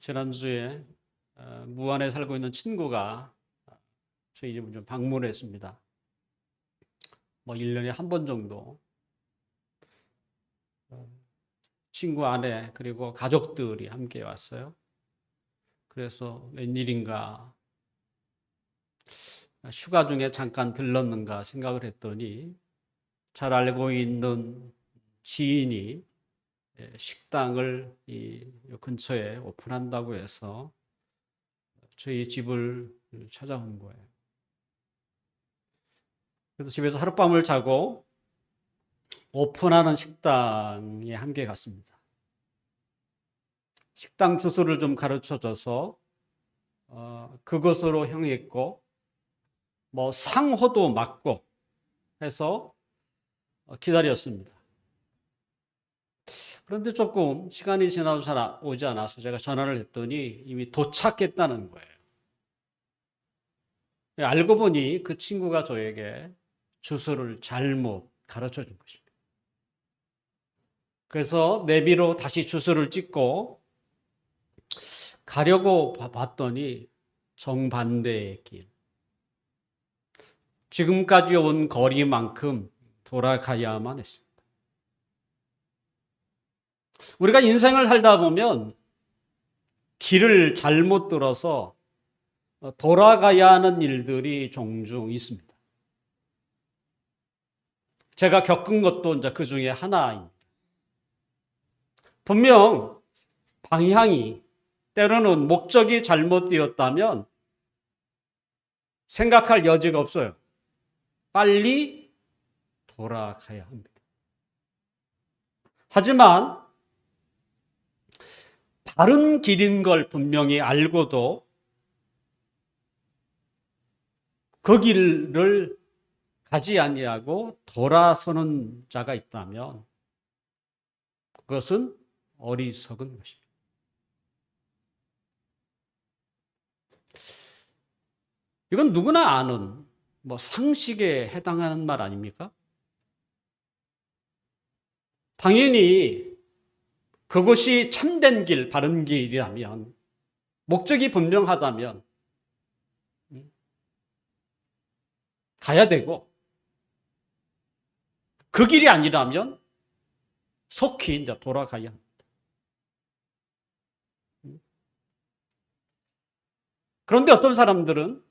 지난주에 무안에 살고 있는 친구가 저희 집을 좀 방문했습니다. 1년에 한 번 정도. 친구 아내 그리고 가족들이 함께 왔어요. 그래서 웬일인가 휴가 중에 잠깐 들렀는가 생각을 했더니 잘 알고 있는 지인이 식당을 이 근처에 오픈한다고 해서 저희 집을 찾아온 거예요. 그래서 집에서 하룻밤을 자고 오픈하는 식당에 함께 갔습니다. 식당 주소를 좀 가르쳐줘서 그곳으로 향했고 상호도 맞고 해서 기다렸습니다. 그런데 조금 시간이 지나도 잘 오지 않아서 제가 전화를 했더니 이미 도착했다는 거예요. 알고 보니 그 친구가 저에게 주소를 잘못 가르쳐 준 것입니다. 그래서 내비로 다시 주소를 찍고 가려고 봤더니 정반대의 길. 지금까지 온 거리만큼 돌아가야만 했습니다. 우리가 인생을 살다 보면 길을 잘못 들어서 돌아가야 하는 일들이 종종 있습니다. 제가 겪은 것도 이제 그 중에 하나입니다. 분명 방향이 때로는 목적이 잘못되었다면 생각할 여지가 없어요. 빨리 돌아가야 합니다. 하지만 바른 길인 걸 분명히 알고도 그 길을 가지 아니하고 돌아서는 자가 있다면 그것은 어리석은 것입니다. 이건 누구나 아는 상식에 해당하는 말 아닙니까? 당연히 그것이 참된 길, 바른 길이라면, 목적이 분명하다면 가야 되고, 그 길이 아니라면 속히 이제 돌아가야 합니다. 그런데 어떤 사람들은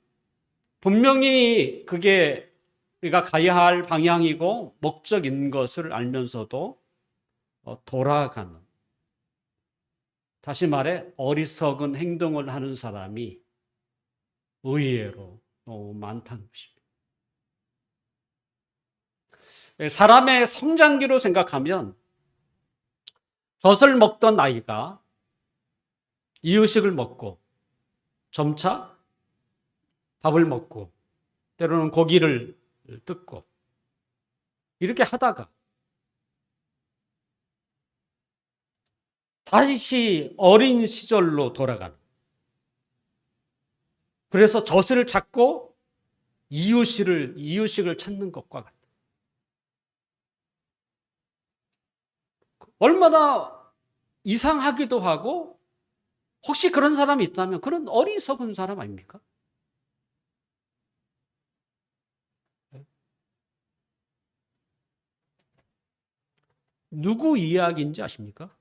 분명히 그게 우리가 가야 할 방향이고 목적인 것을 알면서도 돌아가는, 다시 말해 어리석은 행동을 하는 사람이 의외로 너무 많다는 것입니다. 사람의 성장기로 생각하면 젖을 먹던 아이가 이유식을 먹고 점차 밥을 먹고 때로는 고기를 뜯고 이렇게 하다가 다시 어린 시절로 돌아가는, 그래서 젖을 찾고 이유식을 찾는 것과 같다. 얼마나 이상하기도 하고, 혹시 그런 사람이 있다면 그런 어리석은 사람 아닙니까? 누구 이야기인지 아십니까?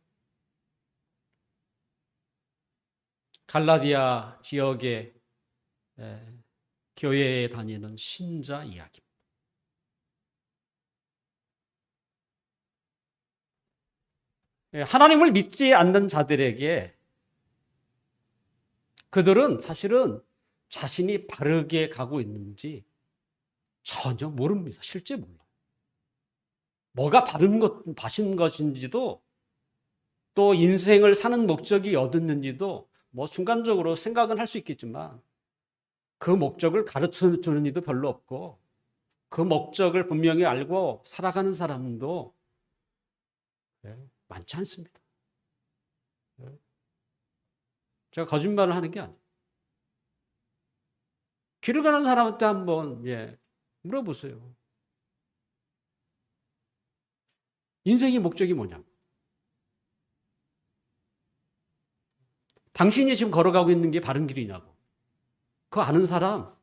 갈라디아 지역의 교회에 다니는 신자 이야기입니다. 하나님을 믿지 않는 자들에게 그들은 사실은 자신이 바르게 가고 있는지 전혀 모릅니다. 실제 몰라요. 뭐가 바른 것인지도, 또 인생을 사는 목적이 어딨는지도 순간적으로 생각은 할 수 있겠지만 그 목적을 가르쳐 주는 이도 별로 없고, 그 목적을 분명히 알고 살아가는 사람도 많지 않습니다. 제가 거짓말을 하는 게 아니에요. 길을 가는 사람한테 한번 물어보세요. 인생의 목적이 뭐냐고. 당신이 지금 걸어가고 있는 게 바른 길이냐고. 그거 아는 사람,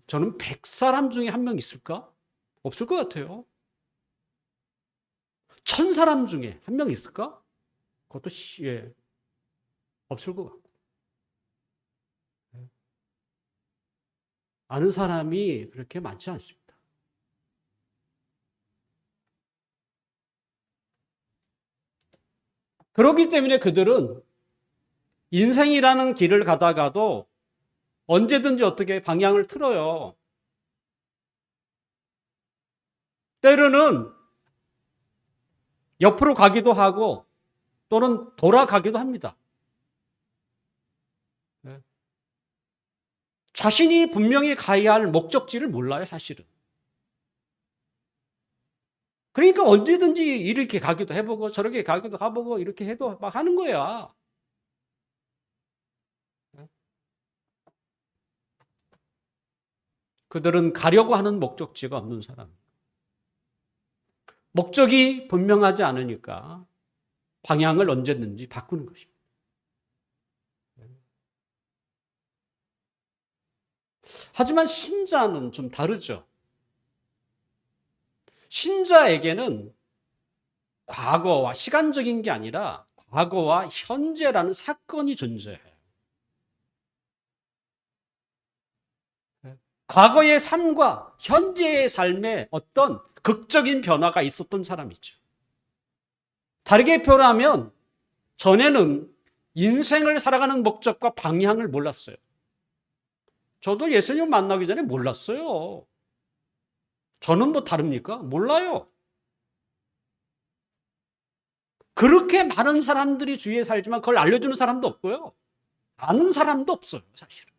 저는 100사람 중에 한 명 있을까? 없을 것 같아요. 1000사람 중에 한 명 있을까? 그것도 없을 것 같고. 아는 사람이 그렇게 많지 않습니다. 그렇기 때문에 그들은 인생이라는 길을 가다가도 언제든지 어떻게 방향을 틀어요. 때로는 옆으로 가기도 하고 또는 돌아가기도 합니다. 자신이 분명히 가야 할 목적지를 몰라요, 사실은. 그러니까 언제든지 이렇게 가기도 해보고 저렇게 가기도 해보고 이렇게 해도 막 하는 거야. 그들은 가려고 하는 목적지가 없는 사람. 목적이 분명하지 않으니까 방향을 언제든지 바꾸는 것입니다. 하지만 신자는 좀 다르죠. 신자에게는 과거와 시간적인 게 아니라 과거와 현재라는 사건이 존재해요. 과거의 삶과 현재의 삶에 어떤 극적인 변화가 있었던 사람이죠. 다르게 표현하면 전에는 인생을 살아가는 목적과 방향을 몰랐어요. 저도 예수님 만나기 전에 몰랐어요. 저는 뭐 다릅니까? 몰라요. 그렇게 많은 사람들이 주위에 살지만 그걸 알려주는 사람도 없고요. 아는 사람도 없어요, 사실은.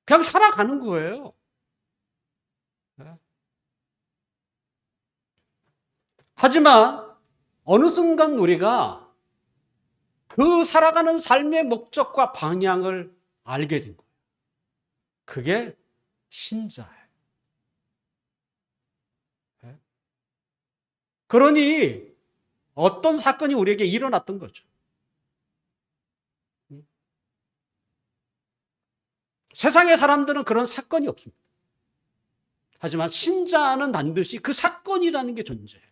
그냥 살아가는 거예요. 하지만 어느 순간 우리가 그 살아가는 삶의 목적과 방향을 알게 된 거예요. 그게 신자예요. 그러니 어떤 사건이 우리에게 일어났던 거죠. 세상의 사람들은 그런 사건이 없습니다. 하지만 신자는 반드시 그 사건이라는 게 존재해요.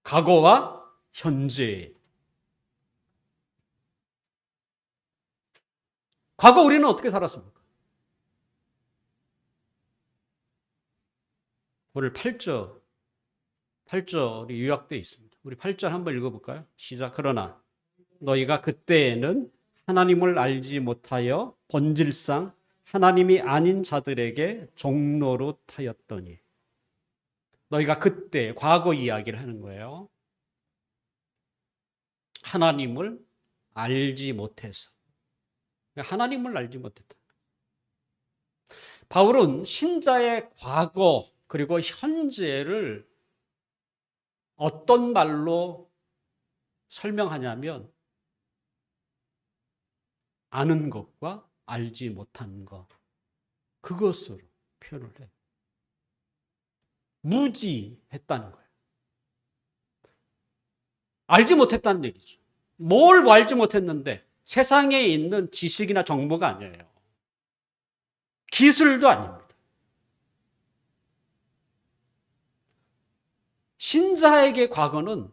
과거와 현재. 과거 우리는 어떻게 살았습니까? 오늘 8절이 요약되어 있습니다. 우리 8절 한번 읽어볼까요? 시작. 그러나 너희가 그때에는 하나님을 알지 못하여 본질상 하나님이 아닌 자들에게 종노릇하였더니. 너희가 그때 과거 이야기를 하는 거예요. 하나님을 알지 못해서. 하나님을 알지 못했다. 바울은 신자의 과거 그리고 현재를 어떤 말로 설명하냐면 아는 것과 알지 못하는 것, 그것으로 표현을 해요. 무지했다는 거예요. 알지 못했다는 얘기죠. 뭘 알지 못했는데 세상에 있는 지식이나 정보가 아니에요. 기술도 아닙니다. 신자에게 과거는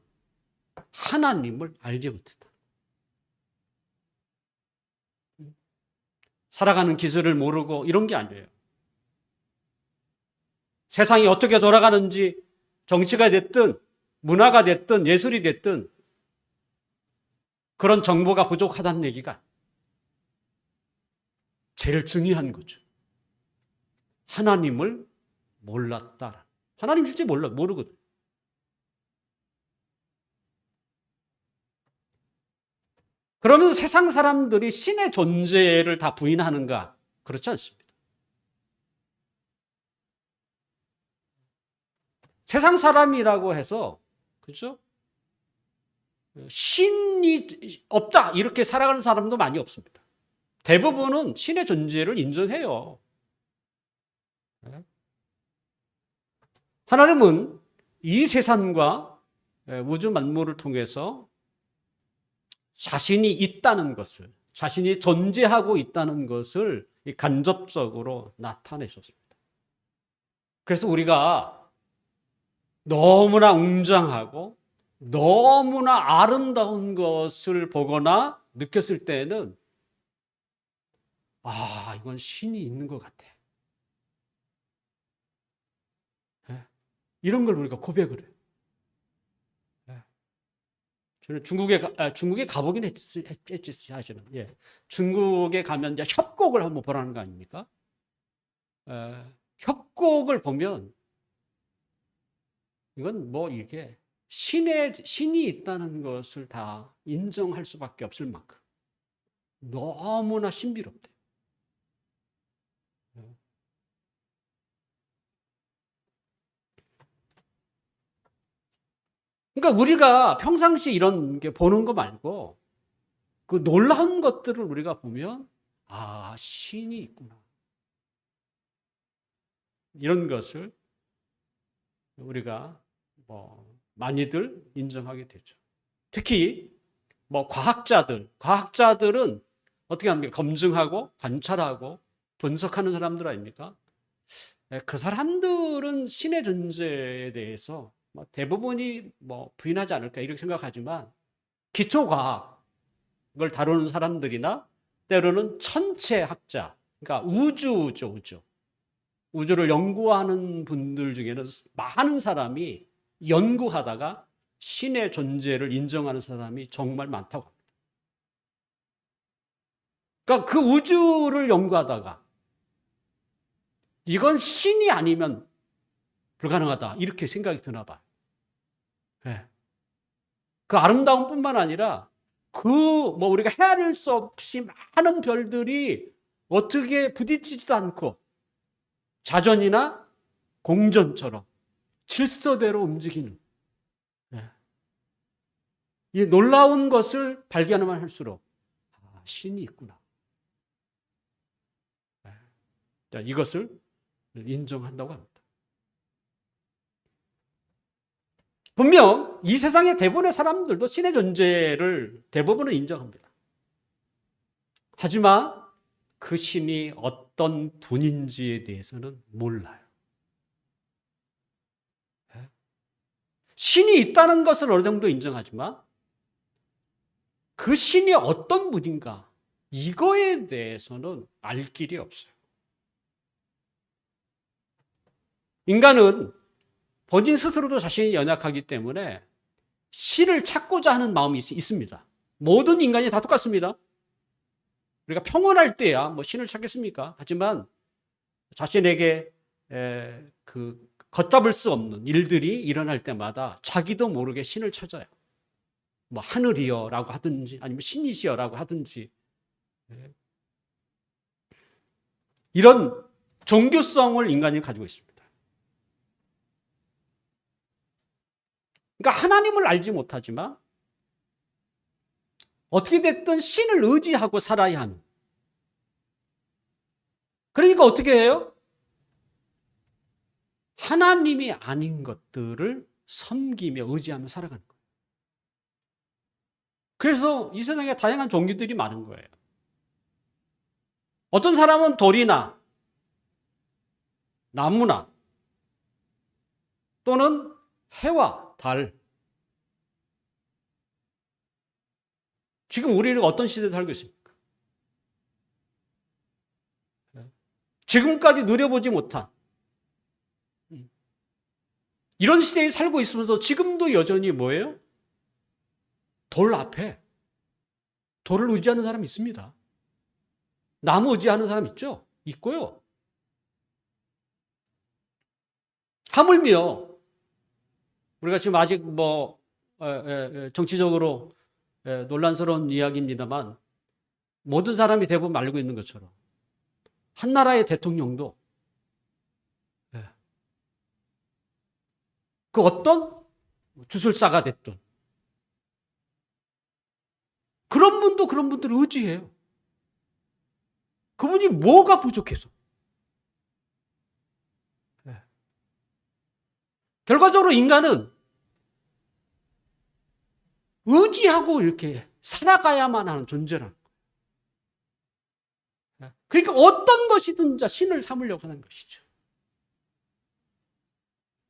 하나님을 알지 못했다. 살아가는 기술을 모르고 이런 게 아니에요. 세상이 어떻게 돌아가는지 정치가 됐든 문화가 됐든 예술이 됐든 그런 정보가 부족하다는 얘기가 제일 중요한 거죠. 하나님을 몰랐다. 하나님 실제 모르거든. 그러면 세상 사람들이 신의 존재를 다 부인하는가? 그렇지 않습니다. 세상 사람이라고 해서, 그죠? 신이 없다, 이렇게 살아가는 사람도 많이 없습니다. 대부분은 신의 존재를 인정해요. 하나님은 이 세상과 우주 만물을 통해서 자신이 있다는 것을, 자신이 존재하고 있다는 것을 간접적으로 나타내셨습니다. 그래서 우리가 너무나 웅장하고 너무나 아름다운 것을 보거나 느꼈을 때는 이건 신이 있는 것 같아. 이런 걸 우리가 고백을 해요. 저는 중국에 가보긴 했지, 사실은. 예. 중국에 가면 이제 협곡을 한번 보라는 거 아닙니까? 협곡을 보면 이건 뭐 이게 신이 있다는 것을 다 인정할 수밖에 없을 만큼 너무나 신비롭대. 그러니까 우리가 평상시 이런 게 보는 거 말고 그 놀라운 것들을 우리가 보면 신이 있구나. 이런 것을 우리가 많이들 인정하게 되죠. 특히 과학자들은 어떻게 합니까? 검증하고 관찰하고 분석하는 사람들 아닙니까? 그 사람들은 신의 존재에 대해서 대부분이 부인하지 않을까 이렇게 생각하지만 기초과학을 다루는 사람들이나 때로는 천체학자, 그러니까 우주죠, 우주. 우주를 연구하는 분들 중에는 많은 사람이 연구하다가 신의 존재를 인정하는 사람이 정말 많다고 합니다. 그러니까 그 우주를 연구하다가 이건 신이 아니면 불가능하다 이렇게 생각이 드나 봐요. 네. 그 아름다움 뿐만 아니라 우리가 헤아릴 수 없이 많은 별들이 어떻게 부딪히지도 않고 자전이나 공전처럼 질서대로 움직이는 이 놀라운 것을 발견하면 할수록 신이 있구나. 이것을 인정한다고 합니다. 분명 이 세상의 대부분의 사람들도 신의 존재를 대부분은 인정합니다. 하지만 그 신이 어떤 분인지에 대해서는 몰라요. 신이 있다는 것을 어느 정도 인정하지만 그 신이 어떤 분인가 이거에 대해서는 알 길이 없어요. 인간은 본인 스스로도 자신이 연약하기 때문에 신을 찾고자 하는 마음이 있습니다. 모든 인간이 다 똑같습니다. 우리가 평온할 때야 신을 찾겠습니까? 하지만 자신에게 걷잡을 수 없는 일들이 일어날 때마다 자기도 모르게 신을 찾아요. 하늘이여라고 하든지 아니면 신이시여라고 하든지 이런 종교성을 인간이 가지고 있습니다. 그러니까 하나님을 알지 못하지만 어떻게 됐든 신을 의지하고 살아야 하는. 그러니까 어떻게 해요? 하나님이 아닌 것들을 섬기며 의지하며 살아가는 거예요. 그래서 이 세상에 다양한 종교들이 많은 거예요. 어떤 사람은 돌이나 나무나 또는 해와 달. 지금 우리는 어떤 시대에 살고 있습니까? 지금까지 누려보지 못한 이런 시대에 살고 있으면서 지금도 여전히 뭐예요? 돌 앞에 돌을 의지하는 사람 있습니다. 나무 의지하는 사람 있죠? 있고요. 하물며 우리가 지금 아직 정치적으로 논란스러운 이야기입니다만 모든 사람이 대부분 알고 있는 것처럼 한 나라의 대통령도 그 어떤 주술사가 됐든 그런 분들을 의지해요. 그분이 뭐가 부족해서. 결과적으로 인간은 의지하고 이렇게 살아가야만 하는 존재라는 거예요. 그러니까 어떤 것이든 신을 삼으려고 하는 것이죠.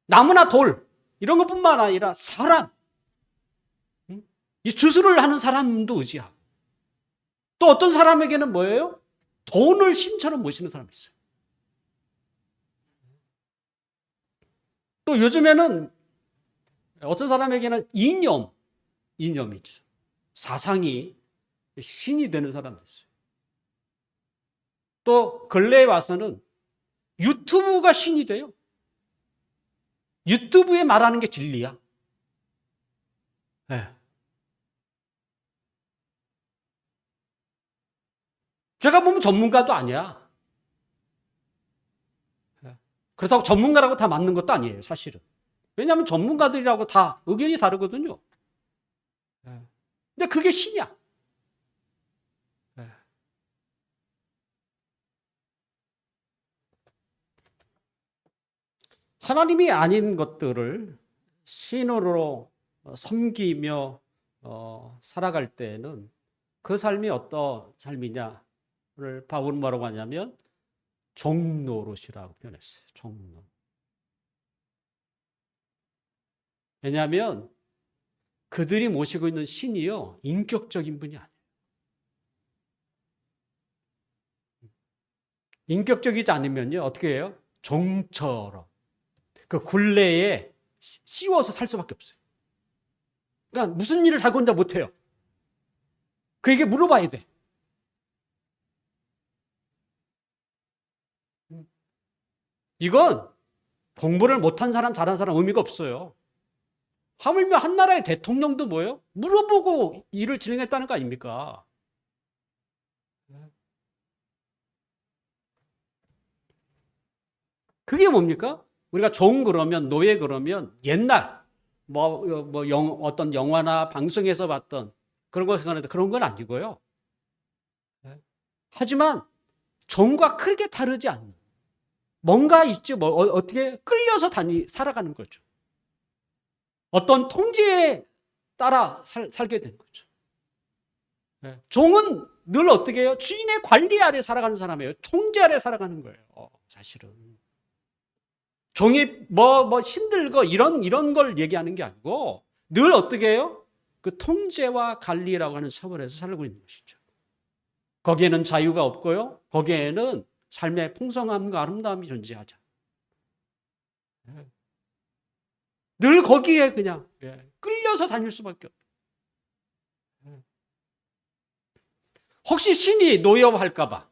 나무나 돌 이런 것뿐만 아니라 사람, 이 주술을 하는 사람도 의지하고, 또 어떤 사람에게는 뭐예요? 돈을 신처럼 모시는 사람이 있어요. 또 요즘에는 어떤 사람에게는 이념이죠. 사상이 신이 되는 사람도 있어요. 또 근래에 와서는 유튜브가 신이 돼요. 유튜브에 말하는 게 진리야. 네. 제가 보면 전문가도 아니야. 그렇다고 전문가라고 다 맞는 것도 아니에요, 사실은. 왜냐하면 전문가들이라고 다 의견이 다르거든요. 근데 그게 신이야. 하나님이 아닌 것들을 신으로 섬기며 살아갈 때는 그 삶이 어떤 삶이냐를 바울은 뭐라고 하냐면 종노릇이라고 표현했어요. 종노. 왜냐하면 그들이 모시고 있는 신이요, 인격적인 분이 아니에요. 인격적이지 않으면요, 어떻게 해요? 종처럼 그 굴레에 씌워서 살 수밖에 없어요. 그러니까 무슨 일을 자기 혼자 못해요. 그에게 물어봐야 돼. 이건 공부를 못한 사람, 잘한 사람 의미가 없어요. 하물며 한 나라의 대통령도 뭐예요? 물어보고 일을 진행했다는 거 아닙니까? 그게 뭡니까? 우리가 종 그러면, 노예 그러면 옛날 어떤 영화나 방송에서 봤던 그런 거 생각하는데 그런 건 아니고요. 하지만 종과 크게 다르지 않는 뭔가 있죠. 어떻게 끌려서 살아가는 거죠. 어떤 통제에 따라 살게 되는 거죠. 종은 늘 어떻게 해요? 주인의 관리 아래 살아가는 사람이에요. 통제 아래 살아가는 거예요. 사실은. 종이 힘들고 이런 걸 얘기하는 게 아니고 늘 어떻게 해요? 그 통제와 관리라고 하는 처벌에서 살고 있는 것이죠. 거기에는 자유가 없고요. 거기에는 삶의 풍성함과 아름다움이 존재하죠. 늘 거기에 그냥 끌려서 다닐 수밖에 없어요. 혹시 신이 노여워할까 봐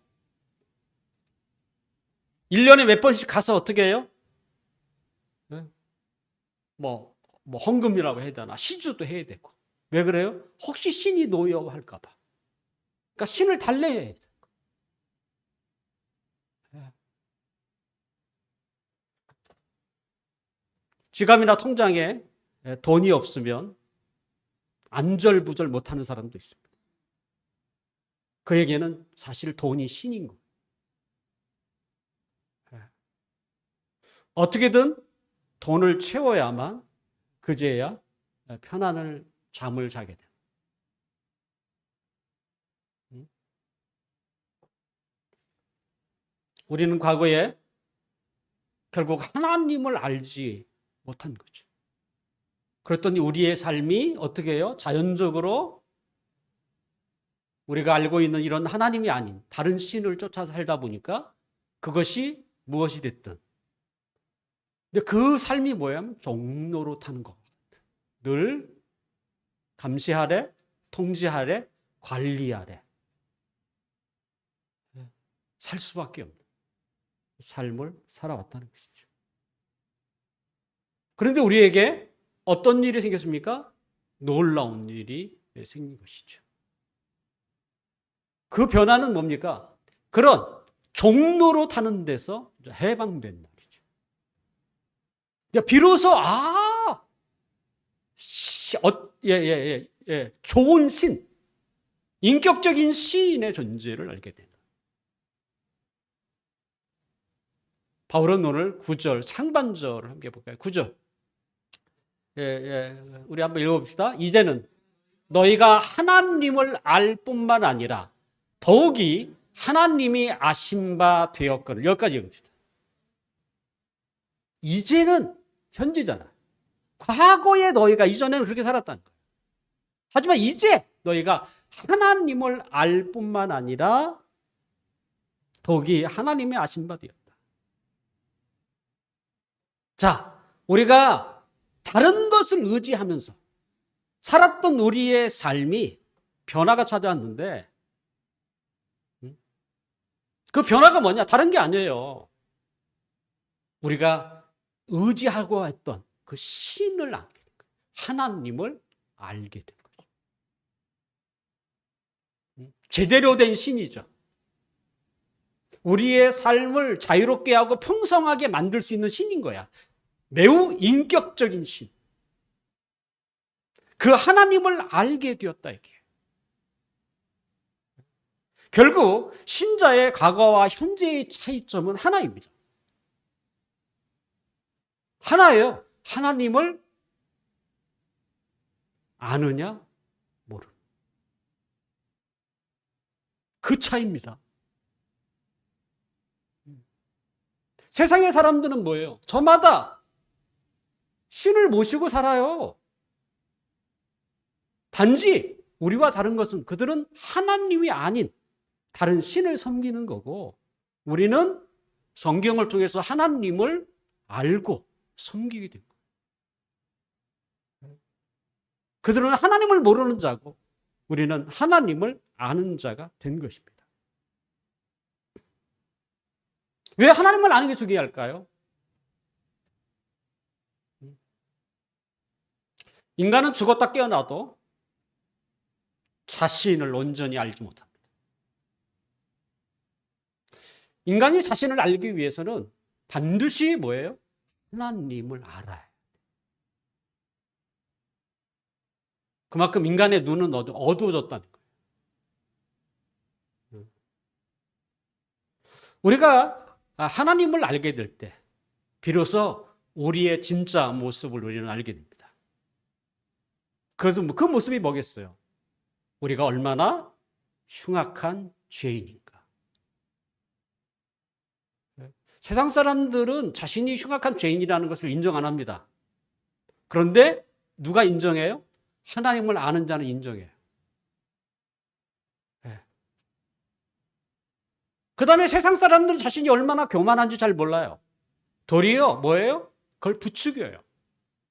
1년에 몇 번씩 가서 어떻게 해요? 헌금이라고 해야 되나? 시주도 해야 되고. 왜 그래요? 혹시 신이 노여워할까 봐. 그러니까 신을 달래야 돼. 지갑이나 통장에 돈이 없으면 안절부절 못하는 사람도 있습니다. 그에게는 사실 돈이 신인 거예요. 어떻게든 돈을 채워야만 그제야 편안한 잠을 자게 돼요. 우리는 과거에 결국 하나님을 알지 못한 거죠. 그랬더니 우리의 삶이 어떻게 해요? 자연적으로 우리가 알고 있는 이런 하나님이 아닌 다른 신을 쫓아 살다 보니까 그것이 무엇이 됐든. 근데 그 삶이 뭐냐면 종노릇하는 것 같아요. 늘 감시하래, 통제하래, 관리하래. 살 수밖에 없는 삶을 살아왔다는 것이죠. 그런데 우리에게 어떤 일이 생겼습니까? 놀라운 일이 생긴 것이죠. 그 변화는 뭡니까? 그런 종노릇하는 데서 해방된 날이죠. 비로소 좋은 신, 인격적인 시인의 존재를 알게 되는. 바울은 오늘 9절 상반절을 함께 볼까요? 9절. 우리 한번 읽어봅시다. 이제는 너희가 하나님을 알 뿐만 아니라 더욱이 하나님이 아신 바 되었거늘. 여기까지 읽읍시다. 이제는 현재잖아. 과거에 너희가 이전에는 그렇게 살았다는 거예요. 하지만 이제 너희가 하나님을 알 뿐만 아니라 더욱이 하나님의 아신 바 되었다. 자, 우리가 다른 것을 의지하면서 살았던 우리의 삶이 변화가 찾아왔는데 그 변화가 뭐냐? 다른 게 아니에요. 우리가 의지하고 했던 그 신을 알게 된 거예요. 하나님을 알게 된 거죠. 제대로 된 신이죠. 우리의 삶을 자유롭게 하고 풍성하게 만들 수 있는 신인 거야. 매우 인격적인 신. 그 하나님을 알게 되었다 이게. 결국 신자의 과거와 현재의 차이점은 하나입니다. 하나예요. 하나님을 아느냐 모르는. 그 차이입니다. 세상의 사람들은 뭐예요? 저마다 신을 모시고 살아요. 단지 우리와 다른 것은 그들은 하나님이 아닌 다른 신을 섬기는 거고 우리는 성경을 통해서 하나님을 알고 섬기게 된 거예요. 그들은 하나님을 모르는 자고 우리는 하나님을 아는 자가 된 것입니다. 왜 하나님을 아는 게 중요할까요? 인간은 죽었다 깨어나도 자신을 온전히 알지 못합니다. 인간이 자신을 알기 위해서는 반드시 뭐예요? 하나님을 알아야 돼요. 그만큼 인간의 눈은 어두워졌다는 거예요. 우리가 하나님을 알게 될 때 비로소 우리의 진짜 모습을 우리는 알게 됩니다. 그래서 그 모습이 뭐겠어요? 우리가 얼마나 흉악한 죄인인가. 세상 사람들은 자신이 흉악한 죄인이라는 것을 인정 안 합니다. 그런데 누가 인정해요? 하나님을 아는 자는 인정해요. 그 다음에 세상 사람들은 자신이 얼마나 교만한지 잘 몰라요. 도리어 뭐예요? 그걸 부추겨요.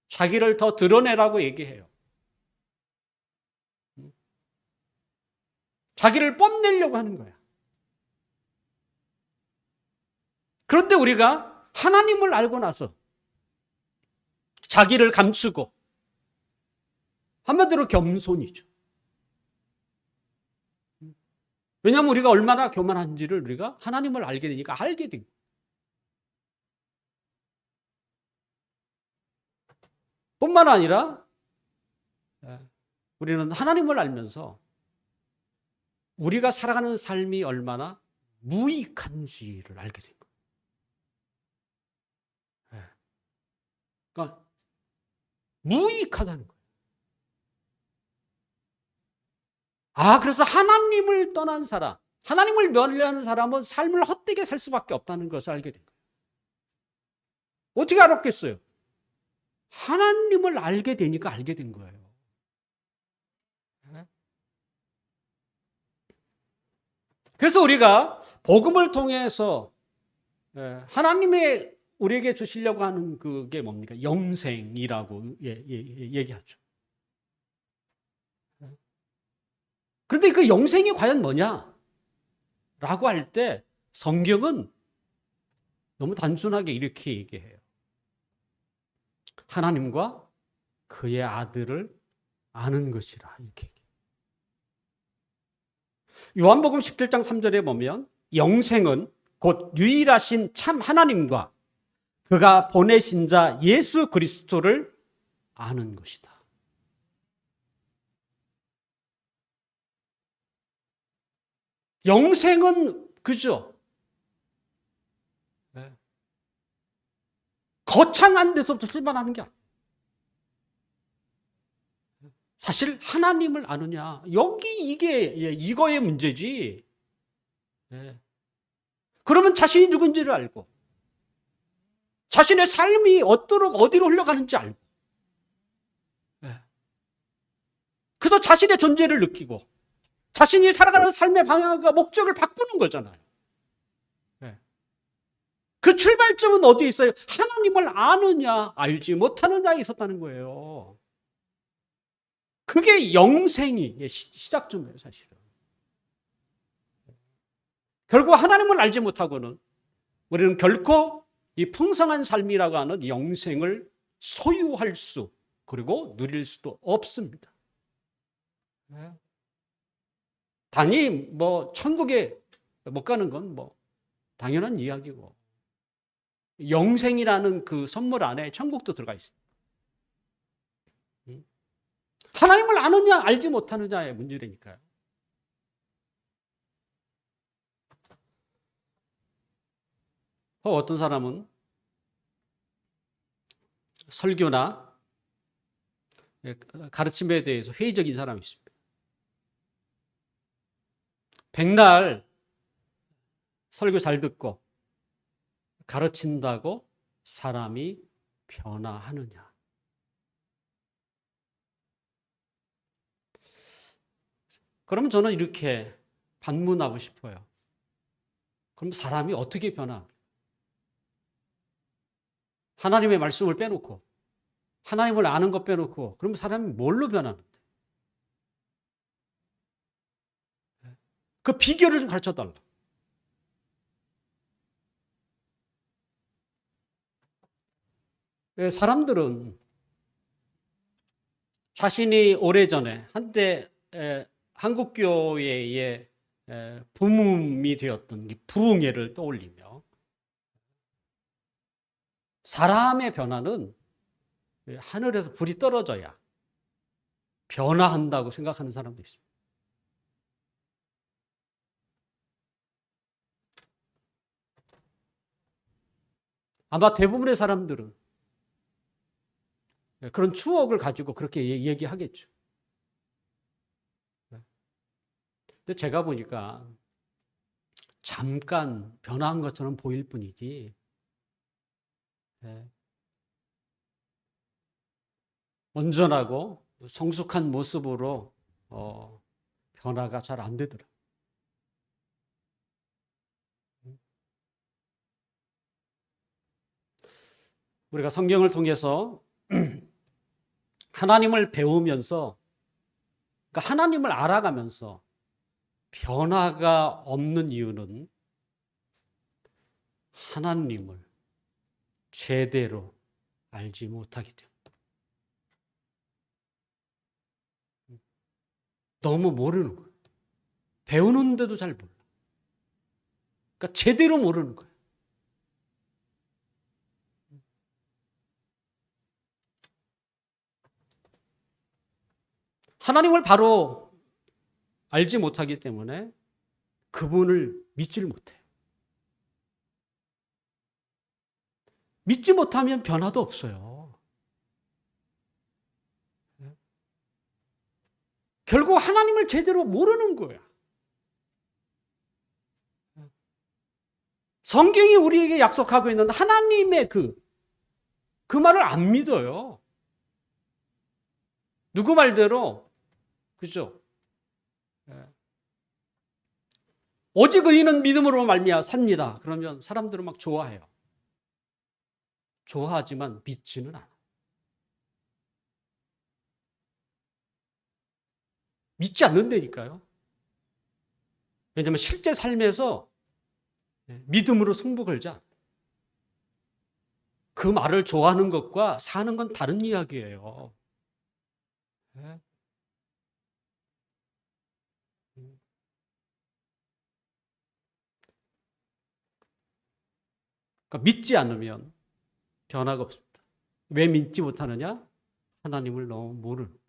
자기를 더 드러내라고 얘기해요. 자기를 뽐내려고 하는 거야. 그런데 우리가 하나님을 알고 나서 자기를 감추고 한마디로 겸손이죠. 왜냐하면 우리가 얼마나 교만한지를 우리가 하나님을 알게 되니까 알게 된 거예요. 뿐만 아니라 우리는 하나님을 알면서 우리가 살아가는 삶이 얼마나 무익한지를 알게 된 거예요. 그러니까 무익하다는 거예요. 그래서 하나님을 떠난 사람, 하나님을 멀리하는 사람은 삶을 헛되게 살 수밖에 없다는 것을 알게 된 거예요. 어떻게 알았겠어요? 하나님을 알게 되니까 알게 된 거예요. 그래서 우리가 복음을 통해서 하나님의 우리에게 주시려고 하는 그게 뭡니까? 영생이라고 얘기하죠. 그런데 그 영생이 과연 뭐냐? 라고 할 때 성경은 너무 단순하게 이렇게 얘기해요. 하나님과 그의 아들을 아는 것이라 이렇게 얘기해요. 요한복음 17장 3절에 보면 영생은 곧 유일하신 참 하나님과 그가 보내신 자 예수 그리스도를 아는 것이다. 영생은 그죠? 거창한 데서부터 출발하는 게 아니에요. 사실 하나님을 아느냐. 이거의 문제지. 예. 그러면 자신이 누군지를 알고 자신의 삶이 어디로 흘러가는지 알고 예. 그래서 자신의 존재를 느끼고 자신이 살아가는 삶의 방향과 목적을 바꾸는 거잖아요. 예. 그 출발점은 어디에 있어요? 하나님을 아느냐 알지 못하느냐에 있었다는 거예요. 그게 영생이 시작점이에요, 사실은. 결국 하나님을 알지 못하고는 우리는 결코 이 풍성한 삶이라고 하는 이 영생을 소유할 수 그리고 누릴 수도 없습니다. 단지 천국에 못 가는 건 당연한 이야기고 영생이라는 그 선물 안에 천국도 들어가 있습니다. 하나님을 아느냐 알지 못하느냐의 문제라니까요. 어떤 사람은 설교나 가르침에 대해서 회의적인 사람이 있습니다. 백날 설교 잘 듣고 가르친다고 사람이 변화하느냐? 그러면 저는 이렇게 반문하고 싶어요. 그럼 사람이 어떻게 변합니까? 하나님의 말씀을 빼놓고 하나님을 아는 것 빼놓고 그러면 사람이 뭘로 변하는데? 그 비결을 좀 가르쳐달라. 사람들은 자신이 오래전에 한때 한국교회의 부문이 되었던 부흥회를 떠올리며 사람의 변화는 하늘에서 불이 떨어져야 변화한다고 생각하는 사람도 있습니다. 아마 대부분의 사람들은 그런 추억을 가지고 그렇게 얘기하겠죠. 근데 제가 보니까 잠깐 변화한 것처럼 보일 뿐이지 온전하고 성숙한 모습으로 변화가 잘 안 되더라고요. 우리가 성경을 통해서 하나님을 배우면서 그러니까 하나님을 알아가면서 변화가 없는 이유는 하나님을 제대로 알지 못하기 때문에. 너무 모르는 거예요. 배우는데도 잘 몰라. 그러니까 제대로 모르는 거예요. 하나님을 바로 알지 못하기 때문에 그분을 믿지를 못해요. 믿지 못하면 변화도 없어요. 결국 하나님을 제대로 모르는 거야. 성경이 우리에게 약속하고 있는 하나님의 그 말을 안 믿어요. 누구 말대로, 그죠? 오직 의인은 믿음으로 말미암아 삽니다. 그러면 사람들은 막 좋아해요. 좋아하지만 믿지는 않아. 믿지 않는다니까요. 왜냐하면 실제 삶에서 믿음으로 승부 걸자. 그 말을 좋아하는 것과 사는 건 다른 이야기예요. 그러니까 믿지 않으면 변화가 없습니다. 왜 믿지 못하느냐? 하나님을 너무 모르는.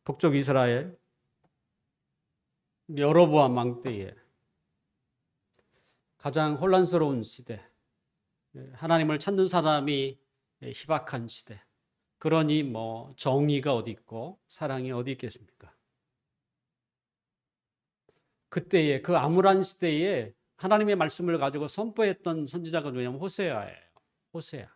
북쪽 이스라엘 여로보암 왕 때에 가장 혼란스러운 시대, 하나님을 찾는 사람이 희박한 시대. 그러니 뭐 정의가 어디 있고 사랑이 어디 있겠습니까? 그때에 그 암울한 시대에 하나님의 말씀을 가지고 선포했던 선지자가 누구냐면 호세아예요. 호세아.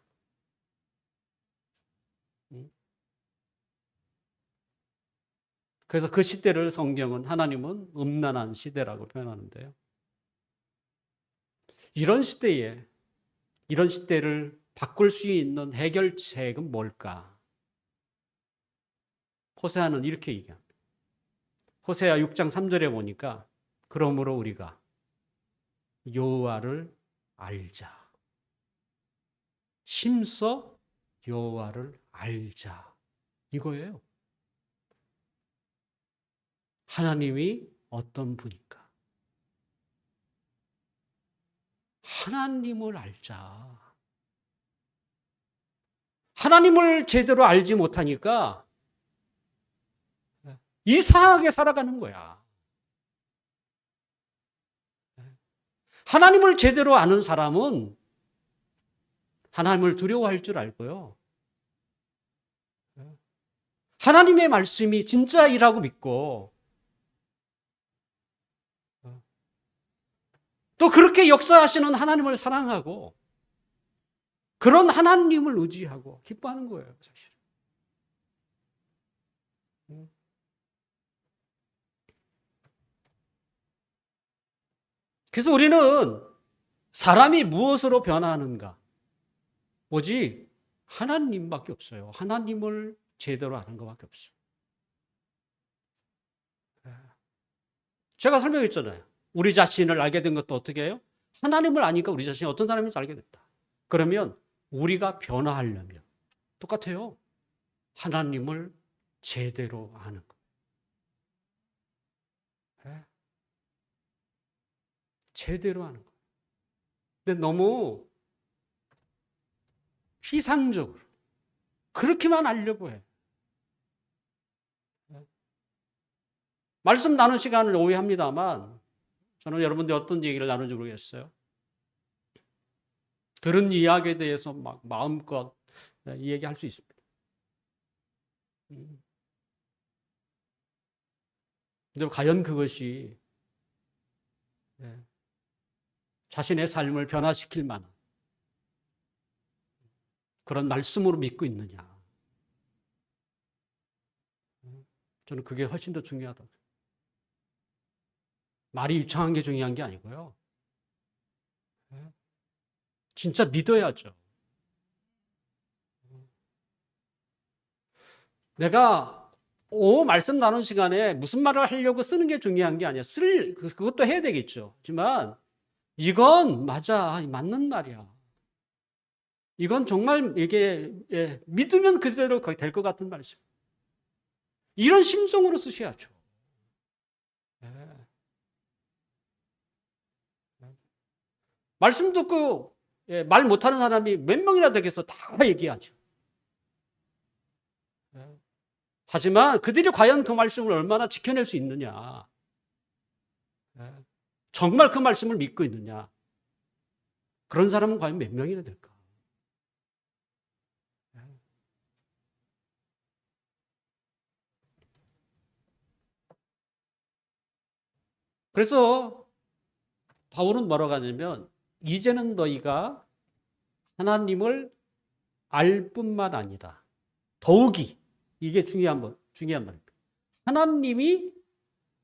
그래서 그 시대를 성경은 하나님은 음란한 시대라고 표현하는데요. 이런 시대에 이런 시대를 바꿀 수 있는 해결책은 뭘까? 호세아는 이렇게 얘기합니다. 호세아 6장 3절에 보니까 그러므로 우리가 여호와를 알자. 힘써 여호와를 알자. 이거예요. 하나님이 어떤 분인가? 하나님을 알자. 하나님을 제대로 알지 못하니까 이상하게 살아가는 거야. 하나님을 제대로 아는 사람은 하나님을 두려워할 줄 알고요. 하나님의 말씀이 진짜이라고 믿고 또 그렇게 역사하시는 하나님을 사랑하고 그런 하나님을 의지하고 기뻐하는 거예요, 사실. 그래서 우리는 사람이 무엇으로 변화하는가? 오직 하나님밖에 없어요. 하나님을 제대로 아는 것밖에 없어요. 제가 설명했잖아요. 우리 자신을 알게 된 것도 어떻게 해요? 하나님을 아니까 우리 자신이 어떤 사람인지 알게 됐다. 그러면 우리가 변화하려면 똑같아요. 하나님을 제대로 아는 것. 제대로 아는 것. 근데 너무 피상적으로 그렇게만 알려고 해. 말씀 나눈 시간을 오해합니다만 저는 여러분들 어떤 얘기를 나누는지 모르겠어요. 들은 이야기에 대해서 막 마음껏 얘기할 수 있습니다. 근데 과연 그것이 자신의 삶을 변화시킬 만한 그런 말씀으로 믿고 있느냐. 저는 그게 훨씬 더 중요하다고. 말이 유창한 게 중요한 게 아니고요. 진짜 믿어야죠. 내가 말씀 나눈 시간에 무슨 말을 하려고 쓰는 게 중요한 게 아니야. 그것도 해야 되겠죠. 하지만 이건 맞아. 맞는 말이야. 이건 정말 이게 믿으면 그대로 될 것 같은 말씀. 이런 심정으로 쓰셔야죠. 말씀 듣고 말 못하는 사람이 몇 명이나 되겠어. 다 얘기하죠. 하지만 그들이 과연 그 말씀을 얼마나 지켜낼 수 있느냐. 정말 그 말씀을 믿고 있느냐. 그런 사람은 과연 몇 명이나 될까. 그래서 바울은 뭐라고 하냐면 이제는 너희가 하나님을 알 뿐만 아니라 더욱이 이게 중요한 말입니다. 하나님이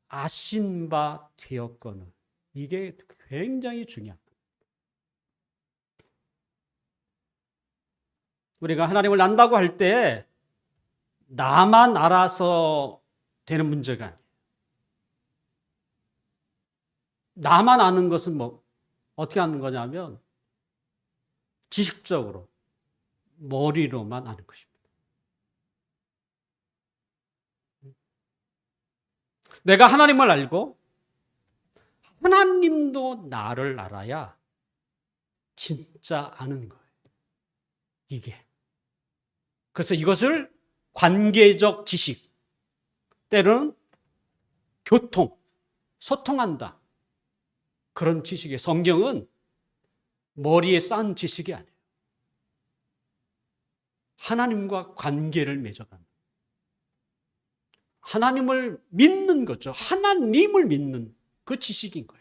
아신 바 되었거늘. 이게 굉장히 중요합니다. 우리가 하나님을 안다고 할 때 나만 알아서 되는 문제가 아니에요. 나만 아는 것은 어떻게 아는 거냐면 지식적으로 머리로만 아는 것입니다. 내가 하나님을 알고 하나님도 나를 알아야 진짜 아는 거예요. 이게. 그래서 이것을 관계적 지식, 때로는 교통, 소통한다. 그런 지식이에요. 성경은 머리에 쌓은 지식이 아니에요. 하나님과 관계를 맺어가는, 하나님을 믿는 거죠. 하나님을 믿는 그 지식인 거야.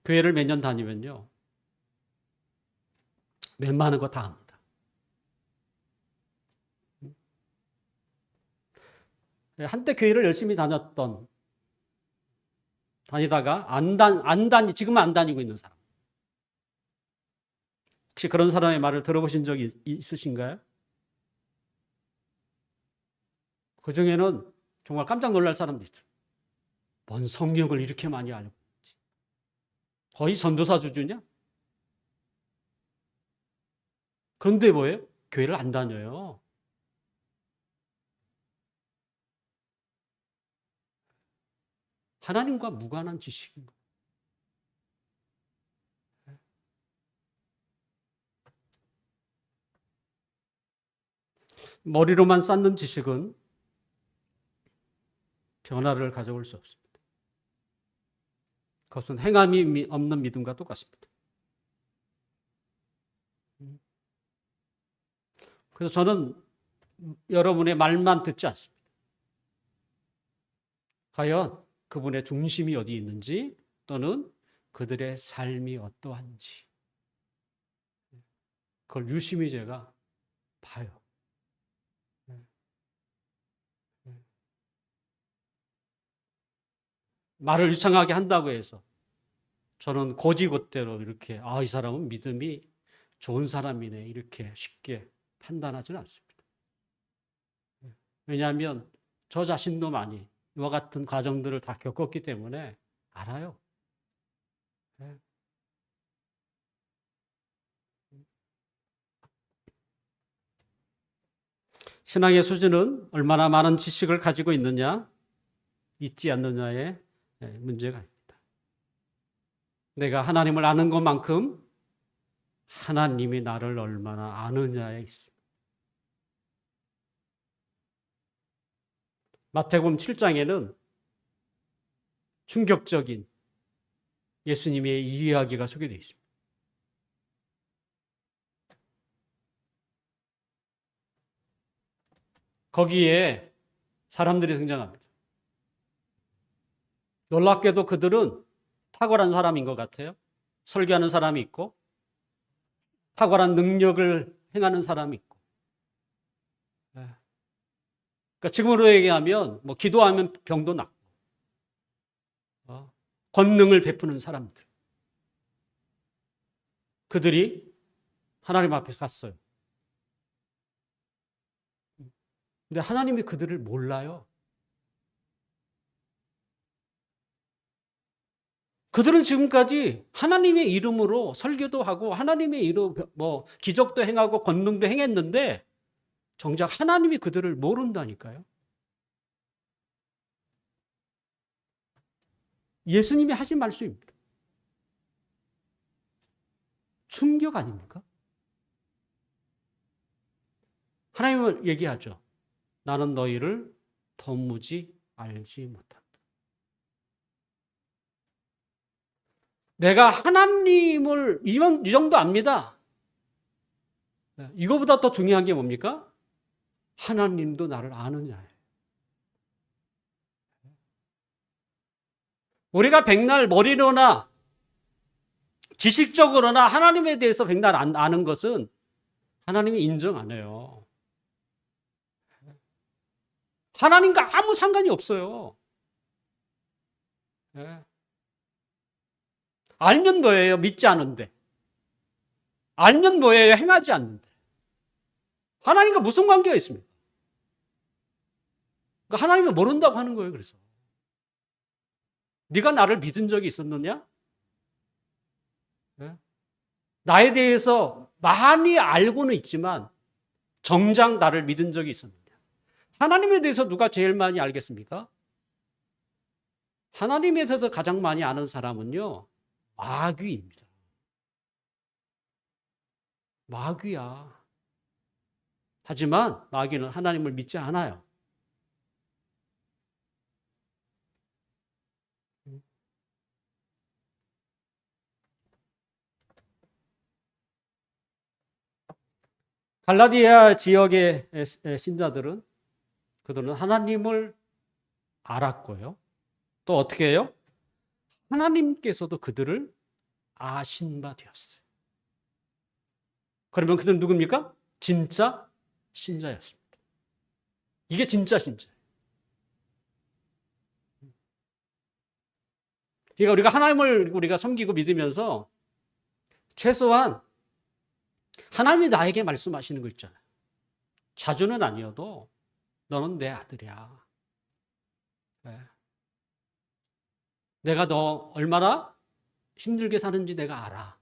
교회를 몇 년 다니면요, 웬만한 거 다 합니다. 한때 교회를 열심히 다니다가 지금은 안 다니고 있는 사람. 혹시 그런 사람의 말을 들어보신 적이 있으신가요? 그 중에는 정말 깜짝 놀랄 사람도 있죠. 뭔 성경을 이렇게 많이 알고 있지? 거의 전도사 수준이야? 그런데 뭐예요? 교회를 안 다녀요. 하나님과 무관한 지식인 거예요. 머리로만 쌓는 지식은 변화를 가져올 수 없습니다. 그것은 행함이 없는 믿음과 똑같습니다. 그래서 저는 여러분의 말만 듣지 않습니다. 과연 그분의 중심이 어디 있는지, 또는 그들의 삶이 어떠한지, 그걸 유심히 제가 봐요. 말을 유창하게 한다고 해서 저는 곧이곧대로 이렇게 이 사람은 믿음이 좋은 사람이네 이렇게 쉽게 판단하지는 않습니다. 왜냐하면 저 자신도 많이 이와 같은 과정들을 다 겪었기 때문에 알아요. 신앙의 수준은 얼마나 많은 지식을 가지고 있느냐, 있지 않느냐의 문제가 있습니다. 내가 하나님을 아는 것만큼 하나님이 나를 얼마나 아느냐에 있습니다. 마태복음 7장에는 충격적인 예수님의 이야기가 소개되어 있습니다. 거기에 사람들이 등장합니다. 놀랍게도 그들은 탁월한 사람인 것 같아요. 설교하는 사람이 있고, 탁월한 능력을 행하는 사람이 있고. 그러니까 지금으로 얘기하면 뭐 기도하면 병도 낫고, 권능을 베푸는 사람들. 그들이 하나님 앞에 갔어요. 근데 하나님이 그들을 몰라요. 그들은 지금까지 하나님의 이름으로 설교도 하고 하나님의 이름 뭐 기적도 행하고 권능도 행했는데 정작 하나님이 그들을 모른다니까요. 예수님이 하신 말씀입니다. 충격 아닙니까? 하나님은 얘기하죠. 나는 너희를 도무지 알지 못한다. 내가 하나님을 이 정도 압니다. 이거보다 더 중요한 게 뭡니까? 하나님도 나를 아느냐예요. 우리가 백날 머리로나 지식적으로나 하나님에 대해서 백날 아는 것은 하나님이 인정 안 해요. 하나님과 아무 상관이 없어요. 알면 뭐예요? 믿지 않은데. 알면 뭐예요? 행하지 않는데. 하나님과 무슨 관계가 있습니까? 그러니까 하나님을 모른다고 하는 거예요. 그래서 네가 나를 믿은 적이 있었느냐? 나에 대해서 많이 알고는 있지만 정작 나를 믿은 적이 있었느냐? 하나님에 대해서 누가 제일 많이 알겠습니까? 하나님에 대해서 가장 많이 아는 사람은요, 마귀입니다. 마귀야. 하지만 마귀는 하나님을 믿지 않아요. 갈라디아 지역의 신자들은 그들은 하나님을 알았고요. 또 어떻게 해요? 하나님께서도 그들을 아신 바 되었어요. 그러면 그들은 누굽니까? 진짜 신자였습니다. 이게 진짜 신자예요. 그러니까 우리가 하나님을 우리가 섬기고 믿으면서 최소한 하나님이 나에게 말씀하시는 거 있잖아요. 자주는 아니어도 너는 내 아들이야. 네. 내가 너 얼마나 힘들게 사는지 내가 알아.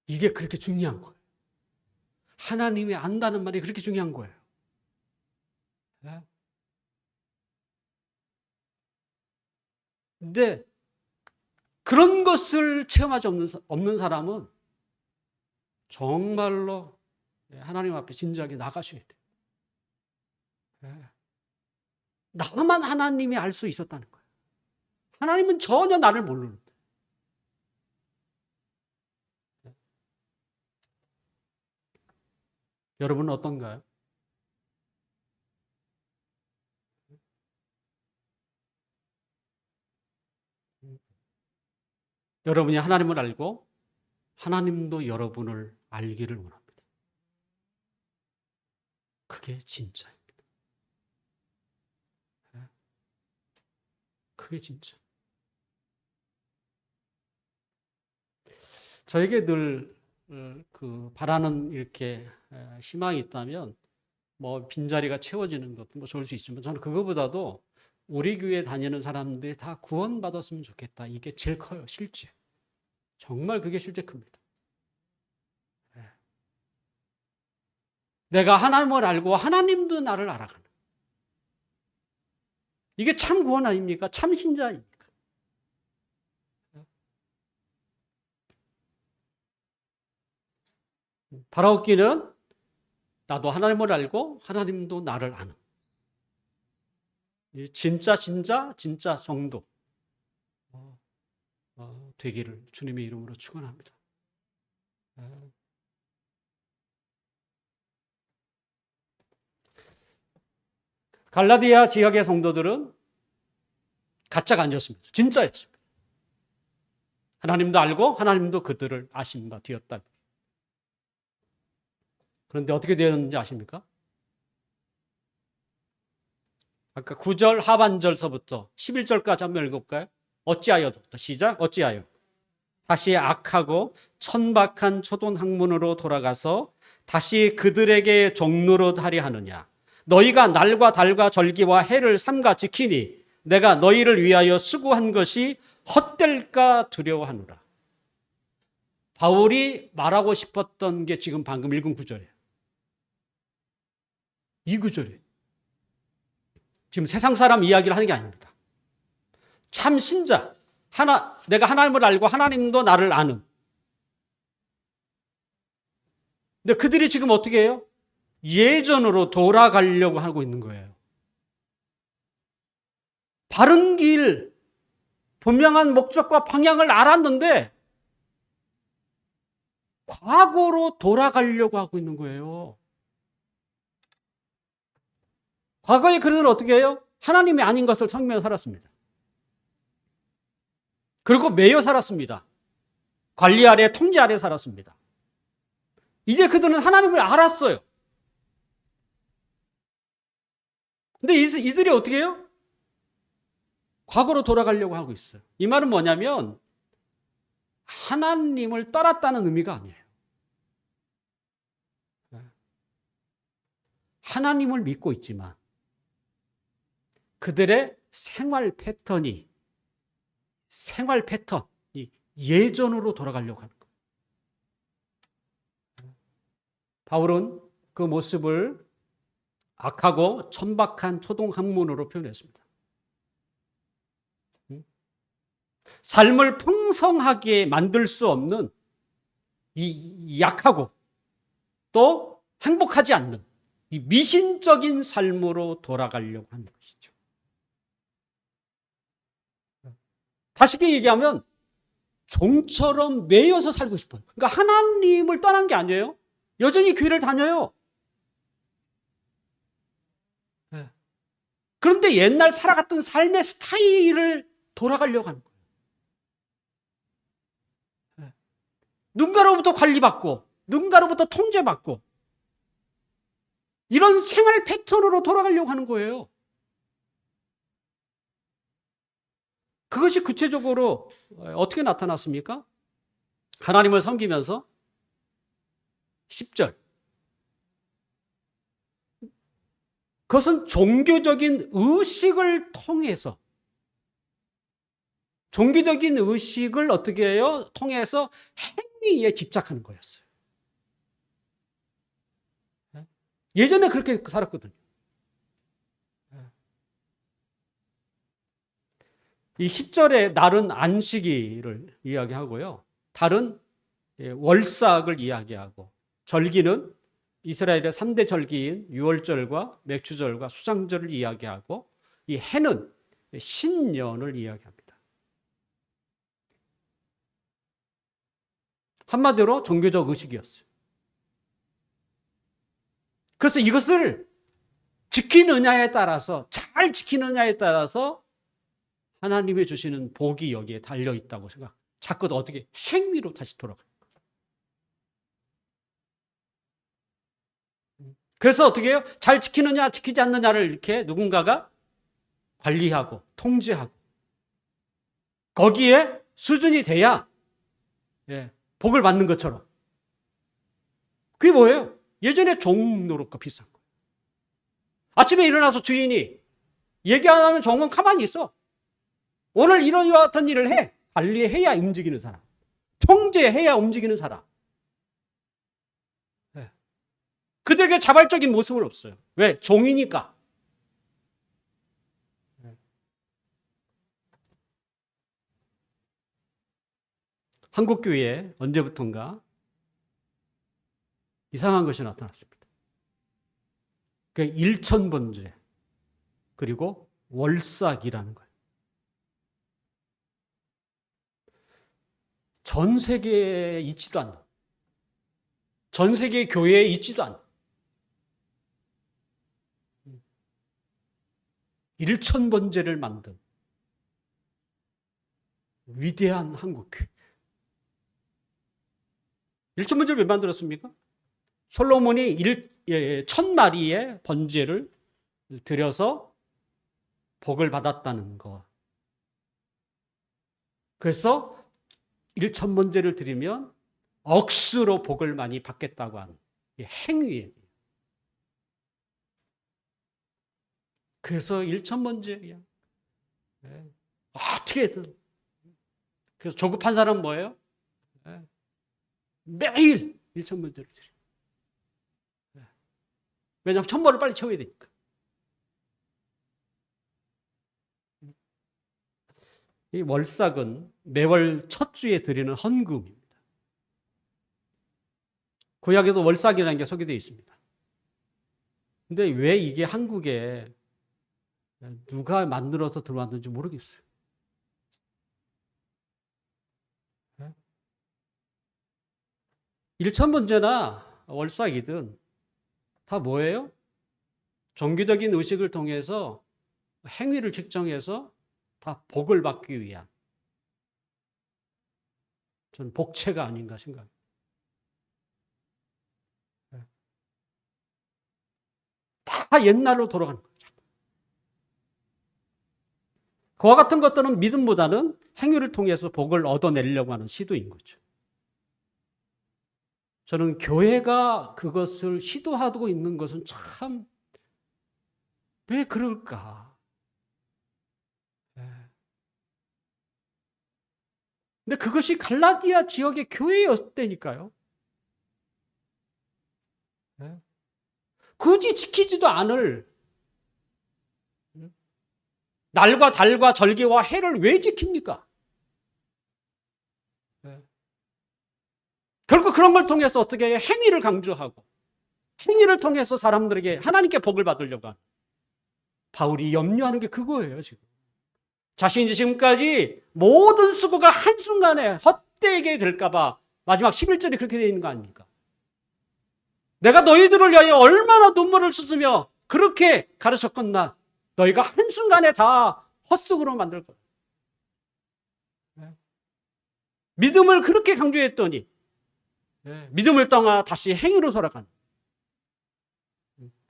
이게 그렇게 중요한 거예요. 하나님이 안다는 말이 그렇게 중요한 거예요. 네. 근데 그런 것을 체험하지 없는 사람은 정말로 하나님 앞에 진지하게 나가셔야 돼요. 네. 나만 하나님이 알 수 있었다는 거예요. 하나님은 전혀 나를 모르는데. 여러분은 어떤가요? 여러분이 하나님을 알고 하나님도 여러분을 알기를 원합니다. 그게 진짜입니다. 그게 진짜. 저에게 늘 바라는 이렇게 희망이 있다면 뭐 빈자리가 채워지는 것도 뭐 좋을 수 있지만 저는 그거보다도 우리 교회 다니는 사람들이 다 구원받았으면 좋겠다. 이게 제일 커요, 실제. 정말 그게 실제 큽니다. 내가 하나님을 알고 하나님도 나를 알아가는. 이게 참 구원 아닙니까? 참 신자 아닙니까? 바라옵기는 나도 하나님을 알고 하나님도 나를 아는. 진짜 신자, 진짜 성도 되기를 주님의 이름으로 축원합니다. 갈라디아 지역의 성도들은 가짜가 아니었습니다. 진짜였습니다. 하나님도 알고 하나님도 그들을 아신 바 되었다. 그런데 어떻게 되었는지 아십니까? 아까 9절 하반절서부터 11절까지 한번 읽어볼까요? 어찌하여부터 시작. 어찌하여 다시 악하고 천박한 초돈 학문으로 돌아가서 다시 그들에게 종노릇 하려 하느냐. 너희가 날과 달과 절기와 해를 삼가 지키니 내가 너희를 위하여 수고한 것이 헛될까 두려워하노라. 바울이 말하고 싶었던 게 지금 방금 읽은 구절이에요. 이 구절이에요. 지금 세상 사람 이야기를 하는 게 아닙니다. 참 신자, 내가 하나님을 알고 하나님도 나를 아는. 근데 그들이 지금 어떻게 해요? 예전으로 돌아가려고 하고 있는 거예요. 바른 길, 분명한 목적과 방향을 알았는데 과거로 돌아가려고 하고 있는 거예요. 과거에 그들은 어떻게 해요? 하나님이 아닌 것을 성명해 살았습니다. 그리고 매여 살았습니다. 관리 아래, 통제 아래 살았습니다. 이제 그들은 하나님을 알았어요. 근데 이들이 어떻게 해요? 과거로 돌아가려고 하고 있어요. 이 말은 뭐냐면 하나님을 떠났다는 의미가 아니에요. 하나님을 믿고 있지만 그들의 생활 패턴이 예전으로 돌아가려고 하는 거예요. 바울은 그 모습을 악하고 천박한 초동학문으로 표현했습니다. 삶을 풍성하게 만들 수 없는 이 약하고 또 행복하지 않는 이 미신적인 삶으로 돌아가려고 하는 것이죠. 다시 얘기하면 종처럼 매여서 살고 싶어요. 그러니까 하나님을 떠난 게 아니에요. 여전히 교회를 다녀요. 네. 그런데 옛날 살아갔던 삶의 스타일을 돌아가려고 하는 거예요. 네. 누군가로부터 관리받고 누군가로부터 통제받고 이런 생활 패턴으로 돌아가려고 하는 거예요. 그것이 구체적으로 어떻게 나타났습니까? 하나님을 섬기면서 10절. 그것은 종교적인 의식을 통해서 종교적인 의식을 어떻게 해요? 통해서 행위에 집착하는 거였어요. 예전에 그렇게 살았거든요. 이 10절에 날은 안식일을 이야기하고요. 달은 월삭을 이야기하고 절기는 이스라엘의 3대 절기인 유월절과 맥추절과 수장절을 이야기하고 이 해는 신년을 이야기합니다. 한마디로 종교적 의식이었어요. 그래서 이것을 지키느냐에 따라서 잘 지키느냐에 따라서 하나님이 주시는 복이 여기에 달려있다고 생각. 자꾸 어떻게 행위로 다시 돌아가요. 그래서 어떻게 해요? 잘 지키느냐 지키지 않느냐를 이렇게 누군가가 관리하고 통제하고 거기에 수준이 돼야 복을 받는 것처럼. 그게 뭐예요? 예전에 종 노릇과 비슷한 거예요. 아침에 일어나서 주인이 얘기 안 하면 종은 가만히 있어. 오늘 이러이러한 일을 해. 관리해야 움직이는 사람. 통제해야 움직이는 사람. 그들에게 자발적인 모습은 없어요. 왜? 종이니까. 한국 교회에 언제부턴가 이상한 것이 나타났습니다. 그 일천번제 그리고 월삭이라는 거예요. 전 세계에 있지도 않는, 전 세계 교회에 있지도 않는 일천번제를 만든 위대한 한국교회. 일천번제를 왜 만들었습니까? 솔로몬이 1000마리의 번제를 드려서 복을 받았다는 거. 그래서 1000번제를 드리면 억수로 복을 많이 받겠다고 하는 행위예요. 그래서 1000번제야. 어떻게든. 그래서 조급한 사람은 뭐예요? 매일 1000번제를 드려요. 왜냐하면 1000번을 빨리 채워야 되니까. 이 월삭은 매월 첫 주에 드리는 헌금입니다. 구약에도 월삭이라는 게 소개되어 있습니다. 근데 왜 이게 한국에 누가 만들어서 들어왔는지 모르겠어요. 일천번제나 월삭이든 다 뭐예요? 종교적인 의식을 통해서 행위를 측정해서 다 복을 받기 위한 전 복채가 아닌가 생각합니다. 다 옛날로 돌아가는 거죠. 그와 같은 것들은 믿음보다는 행위를 통해서 복을 얻어내려고 하는 시도인 거죠. 저는 교회가 그것을 시도하고 있는 것은 참 왜 그럴까? 근데 그것이 갈라디아 지역의 교회였다니까요. 굳이 지키지도 않을 날과 달과 절기와 해를 왜 지킵니까? 결국 그런 걸 통해서 어떻게 행위를 강조하고 행위를 통해서 사람들에게 하나님께 복을 받으려고 하는 바울이 염려하는 게 그거예요. 지금 자신이 지금까지 모든 수고가 한순간에 헛되게 될까 봐 마지막 11절이 그렇게 되어 있는 거 아닙니까? 내가 너희들을 위하여 얼마나 눈물을 쏟으며 그렇게 가르쳤건만 너희가 한순간에 다 헛수고로 만들 거야. 믿음을 그렇게 강조했더니 믿음을 떠나 다시 행위로 돌아가는.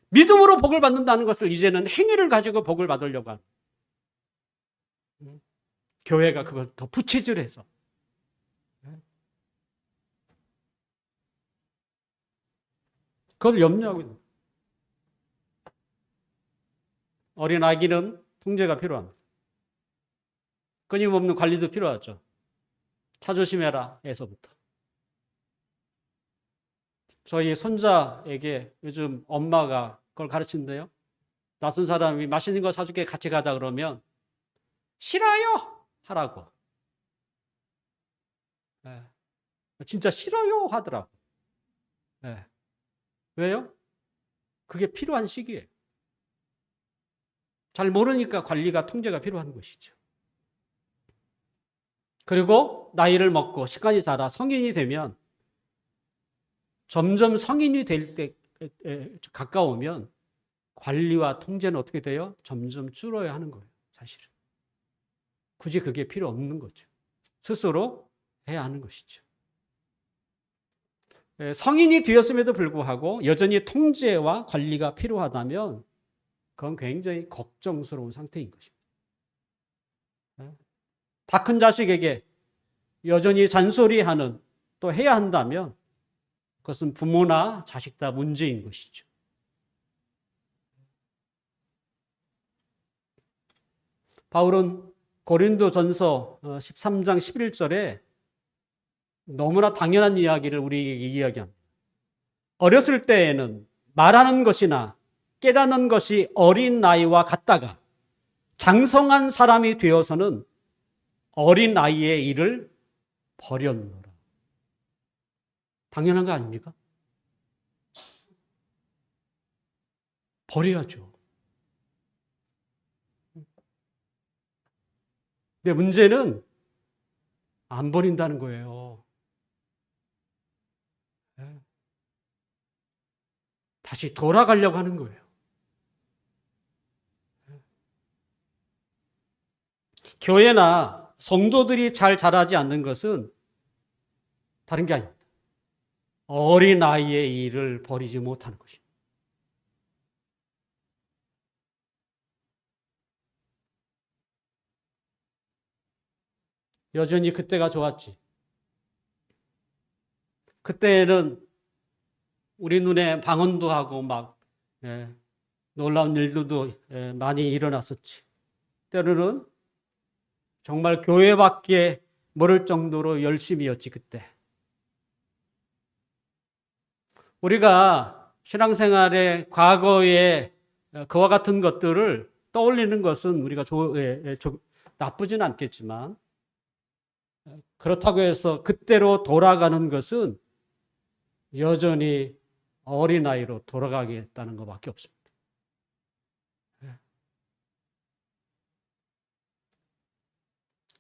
믿음으로 복을 받는다는 것을 이제는 행위를 가지고 복을 받으려고 하는. 교회가 그걸 더 부채질해서 그걸 염려하고 있는 거예요. 어린 아기는 통제가 필요합니다. 끊임없는 관리도 필요하죠. 차 조심해라 에서부터. 저희 손자에게 요즘 엄마가 그걸 가르치는데요. 낯선 사람이 맛있는 거 사줄게 같이 가자 그러면 싫어요 하라고. 네. 진짜 싫어요 하더라고. 네. 왜요? 그게 필요한 시기예요. 잘 모르니까 관리가 통제가 필요한 것이죠. 그리고 나이를 먹고 시간이 자라 성인이 되면 점점 성인이 될 때 가까우면 관리와 통제는 어떻게 돼요? 점점 줄어야 하는 거예요. 사실은. 굳이 그게 필요 없는 거죠. 스스로 해야 하는 것이죠. 성인이 되었음에도 불구하고 여전히 통제와 관리가 필요하다면 그건 굉장히 걱정스러운 상태인 것입니다. 다 큰 자식에게 여전히 잔소리하는 또 해야 한다면 그것은 부모나 자식 다 문제인 것이죠. 바울은 고린도전서 13장 11절에 너무나 당연한 이야기를 우리에게 이야기합니다. 어렸을 때에는 말하는 것이나 깨닫는 것이 어린 나이와 같다가 장성한 사람이 되어서는 어린 나이의 일을 버렸노라. 당연한 거 아닙니까? 버려야죠. 근데 문제는 안 버린다는 거예요. 다시 돌아가려고 하는 거예요. 교회나 성도들이 잘 자라지 않는 것은 다른 게 아닙니다. 어린 아이의 일을 버리지 못하는 것입니다. 여전히 그때가 좋았지. 그때는 우리 눈에 방언도 하고 막 놀라운 일들도 많이 일어났었지. 때로는 정말 교회밖에 모를 정도로 열심이었지 그때. 우리가 신앙생활의 과거에 그와 같은 것들을 떠올리는 것은 우리가 나쁘지는 않겠지만 그렇다고 해서 그때로 돌아가는 것은 여전히 어린아이로 돌아가겠다는 것밖에 없습니다.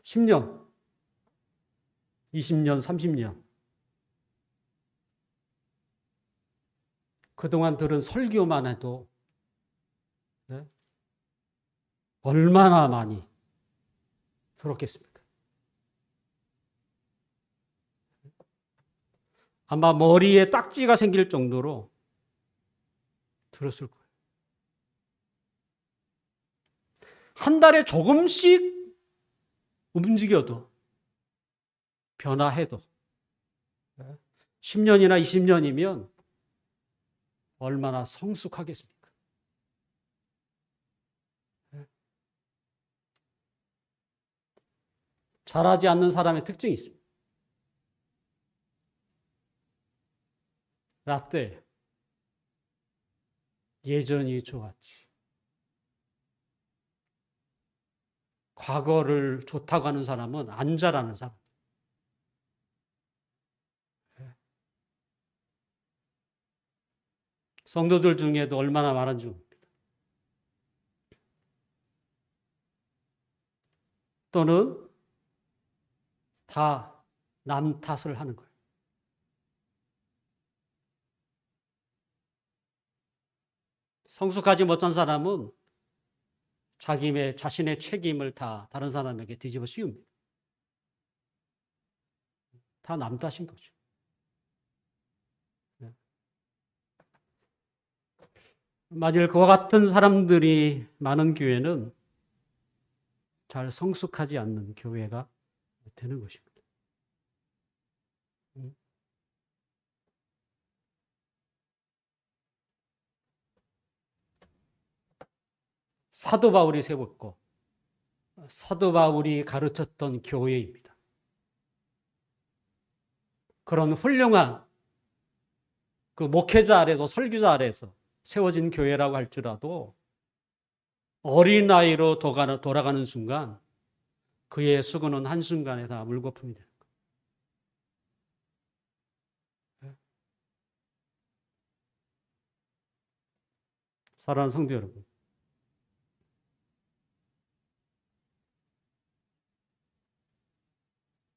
10년, 20년, 30년 그동안 들은 설교만 해도 얼마나 많이 들었겠습니까? 아마 머리에 딱지가 생길 정도로 들었을 거예요. 한 달에 조금씩 움직여도 변화해도 10년이나 20년이면 얼마나 성숙하겠습니까? 자라지 않는 사람의 특징이 있습니다. 라떼 예전이 좋았지. 과거를 좋다고 하는 사람은 안 자라는 사람. 성도들 중에도 얼마나 많은지 모릅니다. 또는 다 남 탓을 하는 거예요. 성숙하지 못한 사람은 자신의 책임을 다 다른 사람에게 뒤집어 씌웁니다. 다 남 탓인 거죠. 만일 그와 같은 사람들이 많은 교회는 잘 성숙하지 않는 교회가 되는 것입니다. 사도 바울이 세웠고 사도 바울이 가르쳤던 교회입니다. 그런 훌륭한 그 목회자 아래서 설교자 아래서 세워진 교회라고 할지라도 어린아이로 돌아가는 순간 그의 수고는 한순간에 다 물거품이 되는 거예요. 사랑하는 성도 여러분,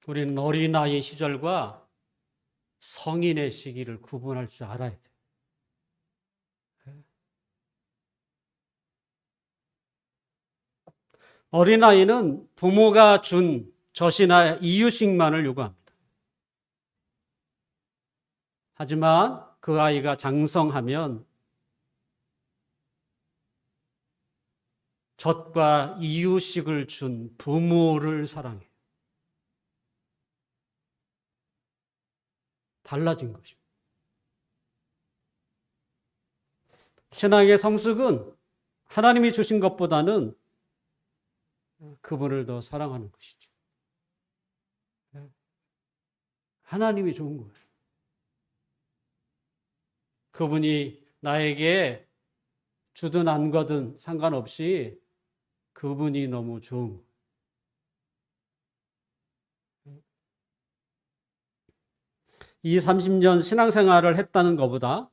우리는 어린아이 시절과 성인의 시기를 구분할 줄 알아야 돼요. 어린아이는 부모가 준 젖이나 이유식만을 요구합니다. 하지만 그 아이가 장성하면 젖과 이유식을 준 부모를 사랑해요. 달라진 것입니다. 신앙의 성숙은 하나님이 주신 것보다는 그분을 더 사랑하는 것이죠. 하나님이 좋은 거예요. 그분이 나에게 주든 안 거든 상관없이 그분이 너무 좋은 거예요. 이 30년 신앙생활을 했다는 것보다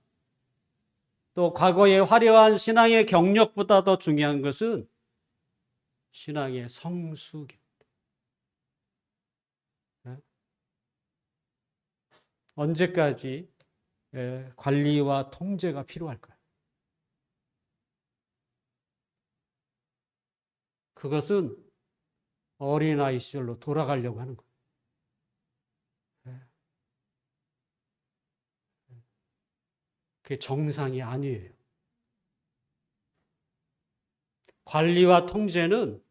또 과거의 화려한 신앙의 경력보다 더 중요한 것은 신앙의 성숙입니다. 언제까지 관리와 통제가 필요할까요? 그것은 어린아이 시절로 돌아가려고 하는 거예요. 그게 정상이 아니에요. 관리와 통제는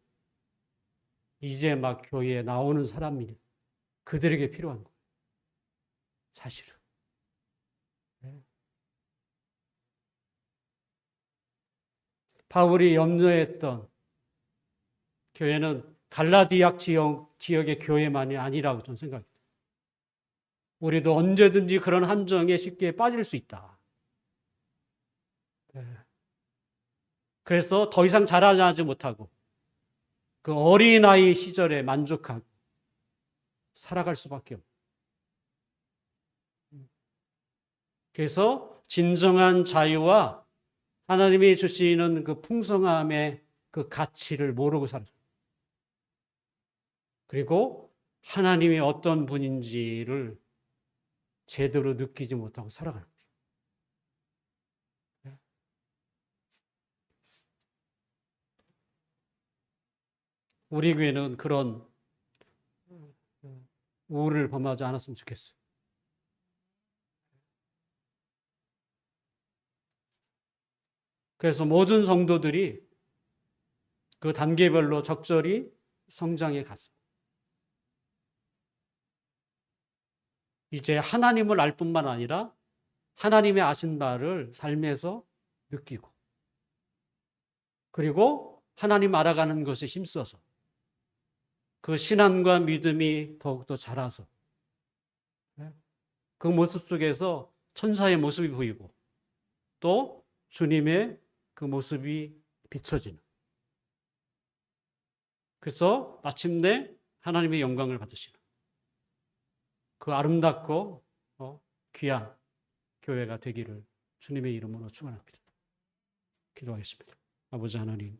이제 막 교회에 나오는 사람이 그들에게 필요한 거예요. 사실은. 바울이 염려했던 교회는 갈라디아 지역의 교회만이 아니라고 저는 생각합니다. 우리도 언제든지 그런 함정에 쉽게 빠질 수 있다. 그래서 더 이상 자라나지 못하고 그 어린아이 시절에 만족하고 살아갈 수밖에 없어요. 그래서 진정한 자유와 하나님이 주시는 그 풍성함의 그 가치를 모르고 살아요. 그리고 하나님이 어떤 분인지를 제대로 느끼지 못하고 살아가는 거죠. 우리 교회는 그런 우를 범하지 않았으면 좋겠어요. 그래서 모든 성도들이 그 단계별로 적절히 성장해 갔어요. 이제 하나님을 알 뿐만 아니라 하나님의 아신 바를 삶에서 느끼고 그리고 하나님 알아가는 것에 힘써서 그 신앙과 믿음이 더욱더 자라서 그 모습 속에서 천사의 모습이 보이고 또 주님의 그 모습이 비춰지는, 그래서 마침내 하나님의 영광을 받으시는 그 아름답고 귀한 교회가 되기를 주님의 이름으로 축원합니다. 기도하겠습니다. 아버지 하나님,